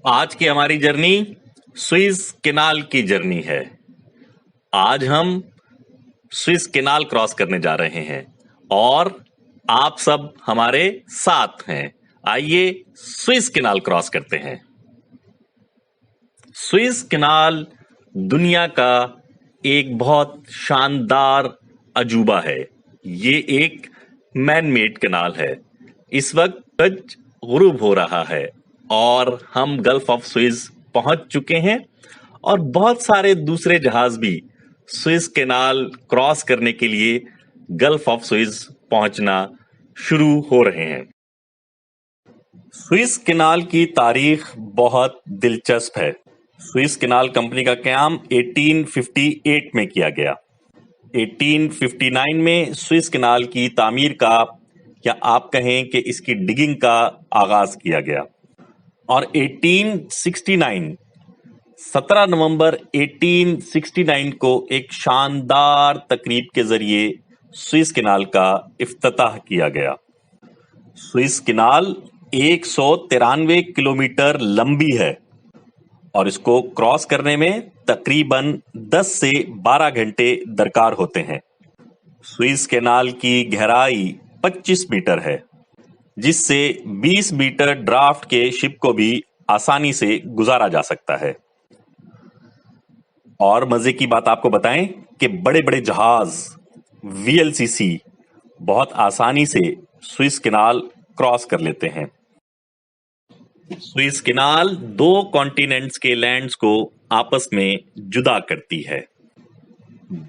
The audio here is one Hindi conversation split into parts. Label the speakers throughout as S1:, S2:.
S1: आज की हमारी जर्नी स्विस कैनाल की जर्नी है। आज हम स्विस कैनाल क्रॉस करने जा रहे हैं और आप सब हमारे साथ हैं। आइए स्विस कैनाल क्रॉस करते हैं। स्विस कैनाल दुनिया का एक बहुत शानदार अजूबा है। ये एक मैन मेड कैनाल है। इस वक्त सूरज गुरूब हो रहा है और हम गल्फ ऑफ स्विस पहुंच चुके हैं और बहुत सारे दूसरे जहाज भी स्विस कैनाल क्रॉस करने के लिए गल्फ ऑफ स्विस पहुंचना शुरू हो रहे हैं। स्विस कैनाल की तारीख बहुत दिलचस्प है। स्विस कैनाल कंपनी का क़याम 1858 में किया गया। 1859 में स्विस कैनाल की तामीर का या आप कहें कि इसकी डिगिंग का आगाज किया गया और 17 नवंबर 1869 को एक शानदार तकरीब के जरिए स्विस कैनाल का इफ्तिताह किया गया। स्विस कैनाल 193 किलोमीटर लंबी है और इसको क्रॉस करने में तकरीबन 10 से 12 घंटे दरकार होते हैं। स्विस कैनाल की गहराई 25 मीटर है, जिससे 20 मीटर ड्राफ्ट के शिप को भी आसानी से गुजारा जा सकता है। और मजे की बात आपको बताएं कि बड़े बड़े जहाज VLCC बहुत आसानी से स्विस कैनाल क्रॉस कर लेते हैं। स्विस कैनाल दो कॉन्टिनेंट्स के लैंड्स को आपस में जुदा करती है।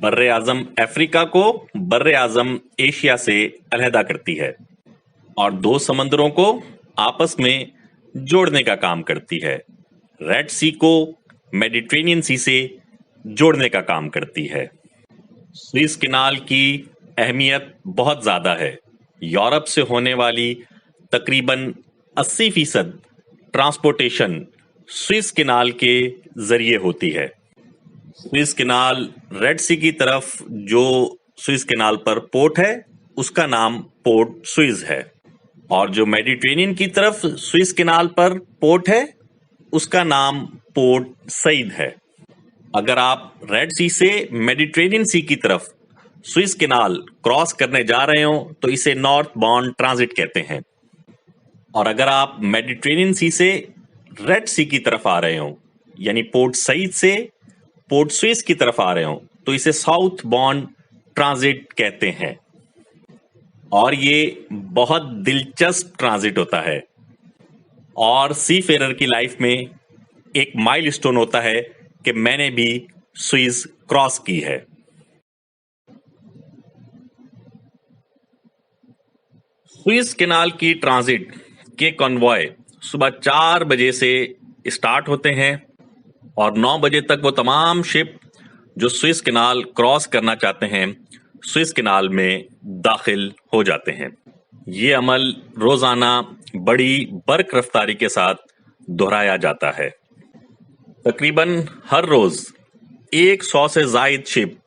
S1: बर्रे आजम अफ्रीका को बर्रे आजम एशिया से अलहदा करती है और दो समंदरों को आपस में जोड़ने का काम करती है। रेड सी को मेडिटेरेनियन सी से जोड़ने का काम करती है। स्विस कैनाल की अहमियत बहुत ज्यादा है। यूरोप से होने वाली तकरीबन 80% ट्रांसपोर्टेशन स्विस कैनाल के जरिए होती है। स्विस कैनाल रेड सी की तरफ जो स्विस कैनाल पर पोर्ट है उसका नाम पोर्ट स्विस है और जो मेडिटेरेनियन की तरफ स्विस कैनाल पर पोर्ट है उसका नाम पोर्ट सईद है। अगर आप रेड सी से मेडिटेरेनियन सी की तरफ स्विस कैनाल क्रॉस करने जा रहे हो तो इसे नॉर्थ बाउंड ट्रांजिट कहते हैं और अगर आप मेडिटेरेनियन सी से रेड सी की तरफ आ रहे हो यानी पोर्ट सईद से पोर्ट स्विस की तरफ आ रहे हो तो इसे साउथ बाउंड ट्रांजिट कहते हैं और ये बहुत दिलचस्प ट्रांजिट होता है और सी फेरर की लाइफ में एक माइलस्टोन होता है कि मैंने भी स्विस क्रॉस की है। स्विस कैनाल की ट्रांजिट के कॉन्वॉय सुबह 4 बजे से स्टार्ट होते हैं और 9 बजे तक वो तमाम शिप जो स्विस कैनाल क्रॉस करना चाहते हैं स्विस कैनाल में दाखिल हो जाते हैं। ये अमल रोजाना बड़ी बर्क रफ्तारी के साथ दोहराया जाता है। तकरीबन हर रोज 100 से जायद शिप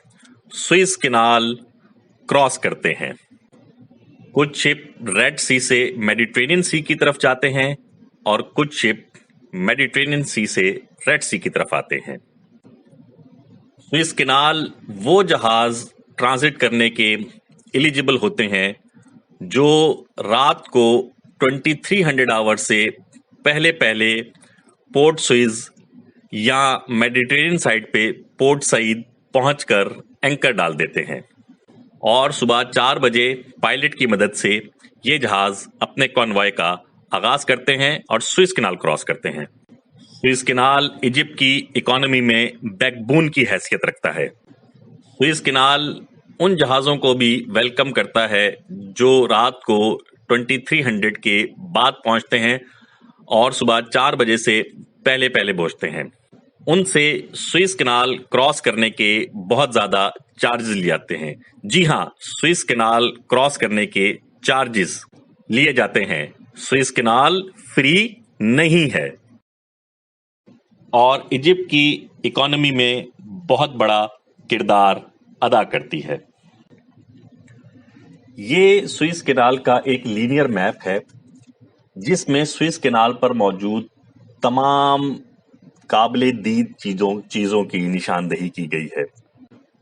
S1: स्विस कैनाल क्रॉस करते हैं। कुछ शिप रेड सी से मेडिटेरेनियन सी की तरफ जाते हैं और कुछ शिप मेडिटेरेनियन सी से रेड सी की तरफ आते हैं। स्विस कैनाल वो जहाज ट्रांजिट करने के एलिजिबल होते हैं जो रात को 2300 आवर से पहले पहले पोर्ट स्विस या मेडिटेरेनियन साइड पे पोर्ट सईद पहुंचकर एंकर डाल देते हैं और सुबह 4 बजे पायलट की मदद से ये जहाज अपने कॉन्वॉय का आगाज करते हैं और स्विस कैनाल क्रॉस करते हैं। स्विस कैनाल इजिप्ट की इकोनॉमी में बैकबोन की हैसियत रखता है। स्विस कैनाल उन जहाज़ों को भी वेलकम करता है जो रात को 2300 के बाद पहुंचते हैं और सुबह 4 बजे से पहले पहले पहुंचते हैं। उनसे स्विस कैनाल क्रॉस करने के बहुत ज़्यादा चार्जेस लिए जाते हैं। जी हाँ, स्विस कैनाल क्रॉस करने के चार्जेस लिए जाते हैं। स्विस कैनाल फ्री नहीं है और इजिप्ट की इकोनॉमी में बहुत बड़ा किरदार अदा करती है। ये स्विस कैनाल का एक लीनियर मैप है जिसमें स्विस कैनाल पर मौजूद तमाम काबिले दीद चीजों की निशानदेही की गई है।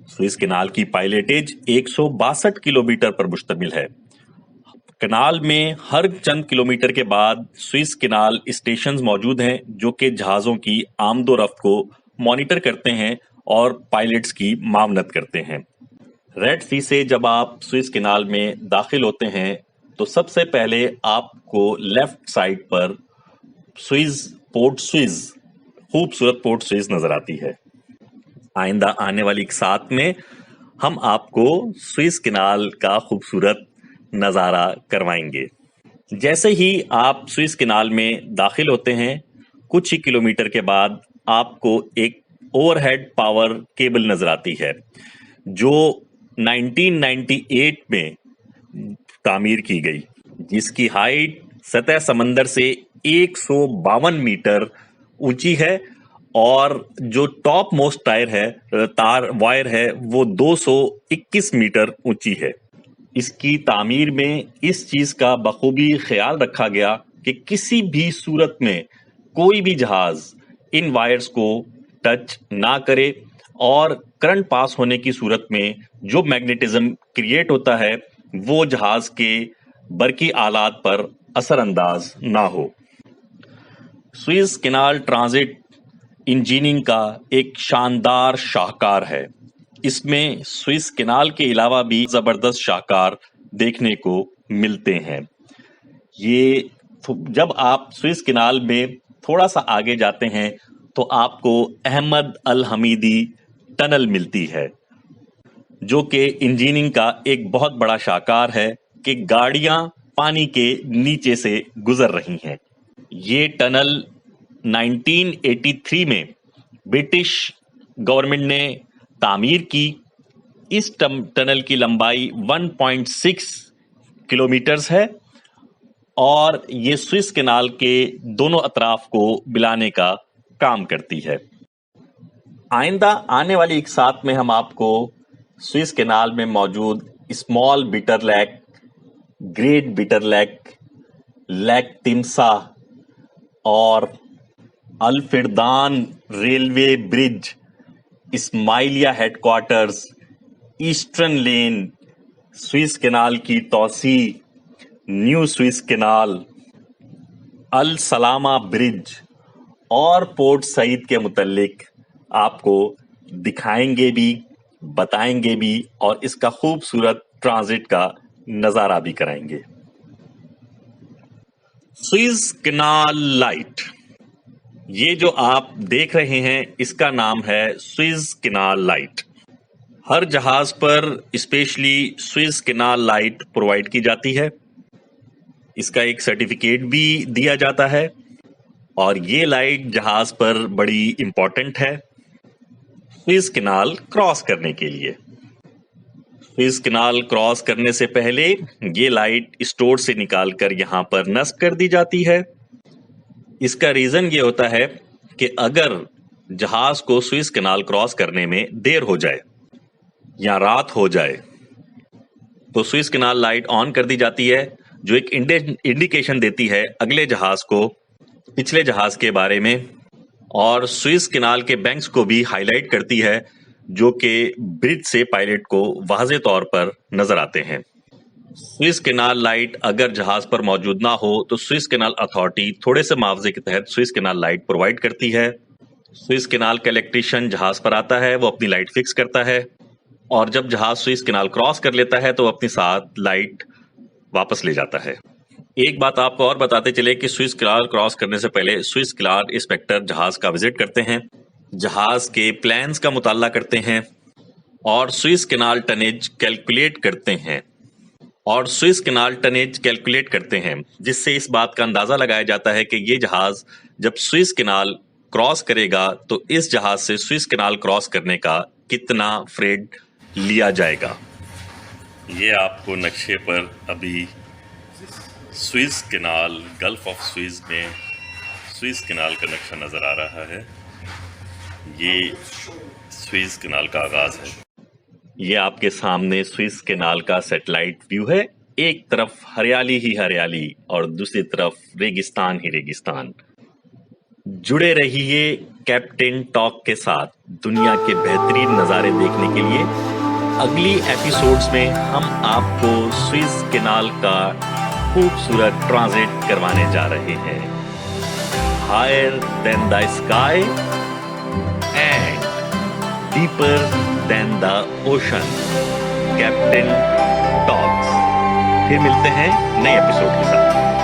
S1: सुइस कैनाल की पायलेटेज 162 किलोमीटर पर मुश्तमिल है। कैनाल में हर चंद किलोमीटर के बाद सुइस कैनाल स्टेशंस मौजूद हैं जो कि जहाज़ों की आमदोरफ्त को मॉनिटर करते हैं और पायलट्स की मावनत करते हैं। रेड सी से जब आप सुइस कैनाल में दाखिल होते हैं तो सबसे पहले आपको लेफ्ट साइड पर पोर्ट सुइस, खूबसूरत पोर्ट सुइस नजर आती है। आइंदा आने वाली एक साथ में हम आपको सुइस कैनाल का खूबसूरत नज़ारा करवाएंगे। जैसे ही आप सुइस कैनाल में दाखिल होते हैं, कुछ ही किलोमीटर के बाद आपको एक ओवरहेड पावर केबल नजर आती है जो 1998 में तामीर की गई, जिसकी हाइट सतह समंदर से 152 मीटर ऊंची है और जो टॉप मोस्ट वायर है वो 221 मीटर ऊंची है। इसकी तामीर में इस चीज का बखूबी ख्याल रखा गया कि किसी भी सूरत में कोई भी जहाज इन वायर्स को टच ना करे और करंट पास होने की सूरत में जो मैग्नेटिज्म क्रिएट होता है वो जहाज के बरकी आलात पर असरअंदाज ना हो। सुइस कैनाल ट्रांजिट इंजीनियरिंग का एक शानदार शाहकार है। इसमें सुइस कैनाल के अलावा भी जबरदस्त शाहकार देखने को मिलते हैं। ये जब आप सुइस कैनाल में थोड़ा सा आगे जाते हैं तो आपको अहमद अल हमीदी टनल मिलती है जो कि इंजीनियरिंग का एक बहुत बड़ा शाहकार है कि गाड़ियां पानी के नीचे से गुजर रही हैं। ये टनल 1983 में ब्रिटिश गवर्नमेंट ने तामीर की। इस टनल की लंबाई 1.6 किलोमीटर्स है और ये सुइस कैनाल के दोनों अतराफ को मिलाने का काम करती है। आइंदा आने वाली एक साथ में हम आपको सुइस कैनाल में मौजूद small bitter lake, great bitter lake, lake Timsah और Al Firdan railway bridge, Ismailia headquarters, eastern lane, Suez canal की तौसी, new Suez canal, Al Salama bridge और पोर्ट सईद के मुतल्लिक आपको दिखाएंगे भी, बताएंगे भी और इसका खूबसूरत ट्रांजिट का नजारा भी कराएंगे। सुइस कैनाल लाइट, ये जो आप देख रहे हैं इसका नाम है सुइस कैनाल लाइट। हर जहाज पर specially Suez canal light provide की जाती है। इसका एक सर्टिफिकेट भी दिया जाता है और ये लाइट जहाज पर बड़ी इंपॉर्टेंट है सुइस कैनाल क्रॉस करने के लिए। सुइस कैनाल क्रॉस करने से पहले ये लाइट स्टोर से निकालकर यहाँ पर नस्ब कर दी जाती है। इसका रीजन ये होता है कि अगर जहाज को सुइस कैनाल क्रॉस करने में देर हो जाए या रात हो जाए तो सुइस कैनाल लाइट ऑन कर दी जाती है जो एक इंडिकेशन देती है अगले जहाज को पिछले जहाज के बारे में और सुइस कैनाल के बैंक्स को भी हाईलाइट करती है जो कि ब्रिज से पायलट को वाज़े तौर पर नजर आते हैं। सुइस कैनाल लाइट अगर जहाज पर मौजूद ना हो तो सुइस कैनाल अथॉरिटी थोड़े से मुआवजे के तहत सुइस कैनाल लाइट प्रोवाइड करती है। सुइस कैनाल का इलेक्ट्रीशियन जहाज पर आता है, वो अपनी लाइट फिक्स करता है और जब जहाज सुइस कैनाल क्रॉस कर लेता है तो अपने साथ लाइट वापस ले जाता है। एक बात आपको और बताते चले कि सुइस कैनाल क्रॉस करने से पहले सुइस कैनाल इंस्पेक्टर जहाज का विजिट करते हैं, जहाज के प्लान्स का मुताला करते हैं और सुइस कैनाल टनेज कैलकुलेट करते हैं जिससे इस बात का अंदाजा लगाया जाता है कि ये जहाज जब सुइस कैनाल क्रॉस करेगा तो इस जहाज से सुइस कैनाल क्रॉस करने का कितना फ्रेट लिया जाएगा। ये आपको नक्शे पर अभी Suez canal, gulf of Suez में सुइस कैनाल का नक्शा नजर आ रहा है। ये सुइस कैनाल का आगाज है। ये आपके सामने सुइस कैनाल का सैटेलाइट व्यू है। एक तरफ हरियाली ही हरियाली और दूसरी तरफ रेगिस्तान ही रेगिस्तान। जुड़े रहिए कैप्टन टॉक के साथ दुनिया के बेहतरीन नज़ारे देखने के लिए। अगली एपिसोड्स में हम आपको स्विस कैनाल का खूबसूरत ट्रांजिट करवाने जा रहे हैं। Higher than the sky and deeper than the ocean, captain talks. फिर मिलते हैं नए एपिसोड के साथ।